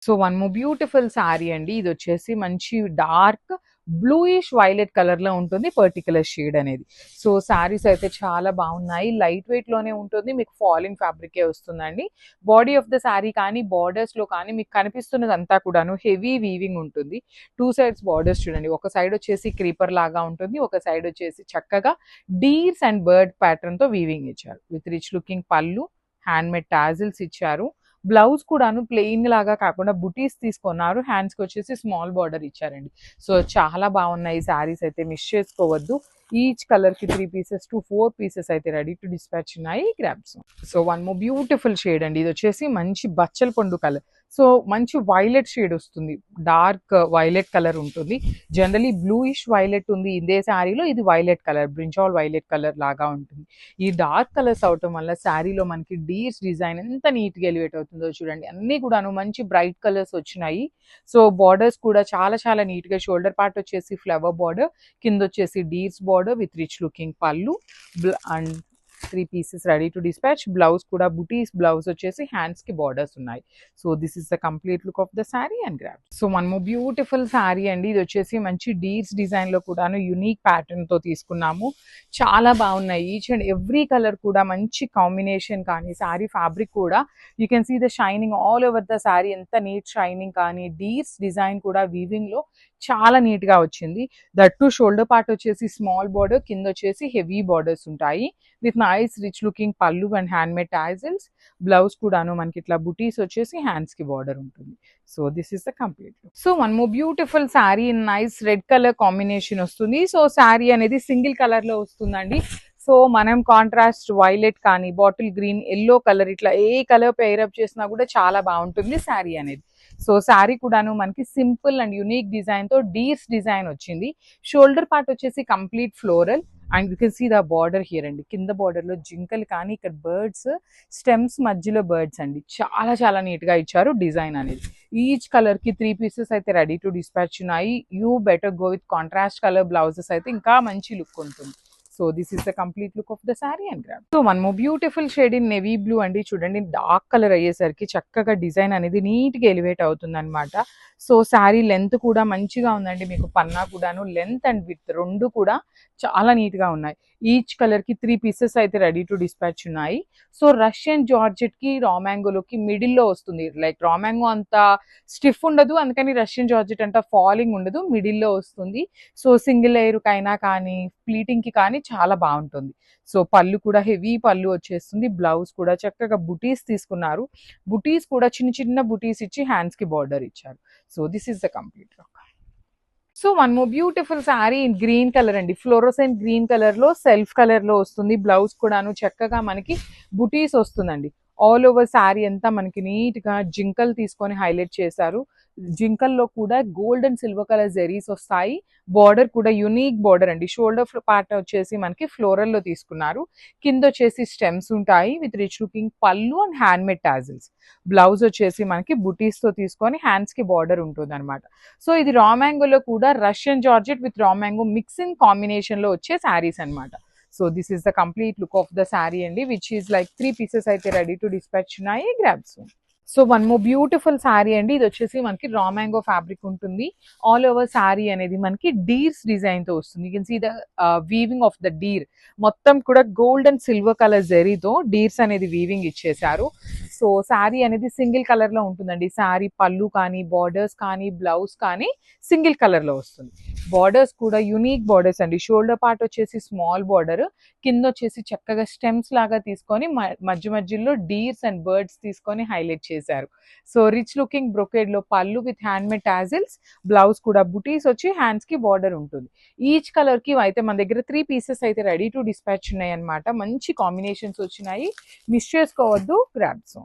So one more beautiful sari అండి. ఇది వచ్చేసి మంచి డార్క్ బ్లూయిష్ వైలెట్ కలర్ లో ఉంటుంది పర్టికులర్ షేడ్ అనేది. సో శారీస్ అయితే చాలా బాగున్నాయి. లైట్ వెయిట్ లోనే ఉంటుంది, మీకు ఫాలింగ్ ఫ్యాబ్రికే వస్తుందండి. బాడీ ఆఫ్ ద శారీ కానీ బార్డర్స్ లో కానీ మీకు కనిపిస్తున్నది అంతా కూడాను హెవీ వీవింగ్ ఉంటుంది. టూ సైడ్స్ బార్డర్స్ చూడండి, ఒక సైడ్ వచ్చేసి క్రీపర్ లాగా ఉంటుంది, ఒక సైడ్ వచ్చేసి చక్కగా డీర్స్ అండ్ బర్డ్ ప్యాటర్న్ తో వీవింగ్ ఇచ్చారు. విత్ రిచ్ లుకింగ్ పళ్ళు, హ్యాండ్ మేడ్ టాజిల్స్ ఇచ్చారు. బ్లౌజ్ కూడాను ప్లెయిన్ లాగా కాకుండా బుటీస్ తీసుకున్నారు. హ్యాండ్స్ కి వచ్చేసి స్మాల్ బార్డర్ ఇచ్చారండి. సో చాలా బాగున్నాయి శారీస్ అయితే, మిస్ చేసుకోవద్దు. ఈచ్ కలర్ కి 3 pieces to 4 pieces అయితే రెడీ టు డిస్పాచ్ ఉన్నాయి. Grabs. So one more beautiful shade అండి. ఇది వచ్చేసి మంచి బచ్చల పండు కలర్. సో మంచి వైలెట్ షేడ్ వస్తుంది, డార్క్ వైలెట్ కలర్ ఉంటుంది. జనరలీ బ్లూయిష్ వైలెట్ ఉంది ఇదే శారీలో, ఇది violet colour, brinjal violet colour లాగా ఉంటుంది. ఈ డార్క్ కలర్స్ అవటం వల్ల శారీలో మనకి డీర్స్ డిజైన్ ఎంత నీట్ గా ఎలివేట్ అవుతుందో చూడండి. అన్ని కూడాను మంచి బ్రైట్ కలర్స్ వచ్చినాయి. సో బార్డర్స్ కూడా చాలా చాలా నీట్ గా, షోల్డర్ పార్ట్ వచ్చేసి ఫ్లవర్ బార్డర్, కింద వచ్చేసి deers border with rich looking పళ్ళు and 3 pieces ready to dispatch. Blouse కూడా బుటీస్ బ్లౌజ్ వచ్చేసి హ్యాండ్స్ కి బార్డర్స్ ఉన్నాయి. So this is the complete look of the sari and grab. So one more beautiful sari అండి. ఇది వచ్చేసి మంచి డీర్స్ డిజైన్ లో కూడాను యూనిక్ ప్యాటర్న్ తో తీసుకున్నాము. చాలా బాగున్నాయి. ఈచ్ అండ్ ఎవ్రీ కలర్ కూడా మంచి కాంబినేషన్. కానీ శారీ ఫ్యాబ్రిక్ కూడా you can see the shining all over the sari, ఎంత నీట్ షైనింగ్. కానీ డీర్స్ డిజైన్ కూడా వీవింగ్ లో చాలా నీట్ గా వచ్చింది. దట్టు షోల్డర్ పార్ట్ వచ్చేసి స్మాల్ బార్డర్, కింద వచ్చేసి హెవీ బార్డర్స్ ఉంటాయి విత్ నైస్ రిచ్ లుకింగ్ పళ్ళు and hand made tassels. Blouse కూడాను మనకి ఇట్లా బుటీస్ వచ్చేసి హ్యాండ్స్ కి బార్డర్ ఉంటుంది. So this is the complete look. So one more beautiful sari in nice red colour combination వస్తుంది. సో శారీ అనేది సింగిల్ కలర్ లో వస్తుందండి. సో మనం కాంట్రాస్ట్ వైలెట్ కానీ బాటిల్ గ్రీన్, ఎల్లో కలర్, ఇట్లా ఏ కలర్ పేరప్ చేసినా కూడా చాలా బాగుంటుంది శారీ అనేది. సో శారీ కూడాను మనకి సింపుల్ అండ్ యూనిక్ డిజైన్ తో డీర్స్ డిజైన్ వచ్చింది. షోల్డర్ పార్ట్ వచ్చేసి complete floral and you can see the border here అండి. కింద బార్డర్ లో జింకలు కానీ ఇక్కడ బర్డ్స్, స్టెమ్స్ మధ్యలో బర్డ్స్ అండి. చాలా చాలా నీట్ గా ఇచ్చారు డిజైన్ అనేది. ఈచ్ కలర్ కి 3 pieces అయితే రెడీ టు డిస్పాచ్ ఉన్నాయి. You better go with contrast colour blouses అయితే ఇంకా మంచి లుక్ ఉంటుంది. So this is the complete look of the sari and grab. So one more beautiful shade in navy blue అండి. చూడండి dark colour అయ్యేసరికి చక్కగా design అనేది నీట్ గా ఎలివేట్ అవుతుంది అనమాట. సో శారీ లెంత్ కూడా మంచిగా ఉందండి. మీకు పన్నా కూడాను లెంత్ అండ్ విత్ రెండు కూడా చాలా నీట్ గా ఉన్నాయి. ఈచ్ కలర్ కి 3 pieces అయితే రెడీ టు డిస్పాచ్ ఉన్నాయి. సో రష్యన్ జార్జెట్ కి రా మ్యాంగోలోకి మిడిల్ లో వస్తుంది. లైక్ రా మ్యాంగో అంత స్టిఫ్ ఉండదు, అందుకని రష్యన్ జార్జెట్ అంత ఫాలింగ్ ఉండదు, మిడిల్ లో వస్తుంది. సో సింగిల్ లేయర్ కైనా కానీ ప్లీటింగ్ కి కానీ చాలా బాగుంటుంది. సో పళ్ళు కూడా హెవీ పళ్ళు వచ్చేస్తుంది. బ్లౌజ్ కూడా చక్కగా బుటీస్ తీసుకున్నారు. బుటీస్ కూడా చిన్న చిన్న బుటీస్ ఇచ్చి హ్యాండ్స్ కి బార్డర్ ఇచ్చారు. So this is the complete look. So one more beautiful sari in green colour అండి. ఫ్లోరోసెంట్ గ్రీన్ కలర్ లో సెల్ఫ్ కలర్ లో వస్తుంది. బ్లౌజ్ కూడాను చక్కగా మనకి బుటీస్ వస్తుందండి. ఆల్ ఓవర్ శారీ అంతా మనకి నీట్ గా జింకల్ తీసుకొని హైలైట్ చేశారు. జింకల్లో కూడా gold and silver colour zaris వస్తాయి. బార్డర్ కూడా యూనిక్ బార్డర్ అండి. షోల్డర్ పార్ట్ వచ్చేసి మనకి ఫ్లోరల్ లో తీసుకున్నారు. కింద వచ్చేసి స్టెమ్స్ ఉంటాయి విత్ రిచ్ లుకింగ్ పళ్ళు and hand made tassels. Blouse వచ్చేసి మనకి బుటీస్ తో తీసుకొని హ్యాండ్స్ కి బార్డర్ ఉంటుంది అనమాట. సో ఇది రా మ్యాంగోలో కూడా Russian georgette with raw mango mixing combination లో వచ్చే శారీస్ అనమాట. So this is the complete look of the sari అండి, విచ్ ఈస్ లైక్ 3 pieces అయితే రెడీ టు డిస్పాచ్ ఉన్నాయి. Grabs. So one more beautiful sari అండి. ఇది వచ్చేసి మనకి రా మ్యాంగో ఫ్యాబ్రిక్ ఉంటుంది. ఆల్ ఓవర్ శారీ అనేది మనకి డీర్స్ డిజైన్ తో వస్తుంది. You can see the weaving of the deer. మొత్తం కూడా gold and silver colour జెరీతో deers అనేది వీవింగ్ ఇచ్చేసారు. సో శారీ అనేది సింగిల్ కలర్ లో ఉంటుందండి. శారీ పళ్ళు కానీ బార్డర్స్ కానీ బ్లౌజ్ కానీ సింగిల్ కలర్ లో వస్తుంది. బార్డర్స్ కూడా యూనిక్ బార్డర్స్ అండి. షోల్డర్ పార్ట్ వచ్చేసి స్మాల్ బార్డర్, కింద వచ్చేసి చక్కగా స్టెమ్స్ లాగా తీసుకొని మధ్య మధ్యలో డీర్స్ అండ్ బర్డ్స్ తీసుకొని హైలైట్ చేశారు. సో రిచ్ లుకింగ్ బ్రొకేడ్ లో పళ్ళు with hand made tassels. Blouse కూడా బుటీస్ వచ్చి హ్యాండ్స్ కి బార్డర్ ఉంటుంది. ఈచ్ కలర్ కి అయితే మన దగ్గర 3 pieces అయితే రెడీ టు డిస్పాచ్ ఉన్నాయి అనమాట. మంచి కాంబినేషన్స్ వచ్చినాయి, మిస్ చేసుకోవద్దు. గ్రాబ్స్.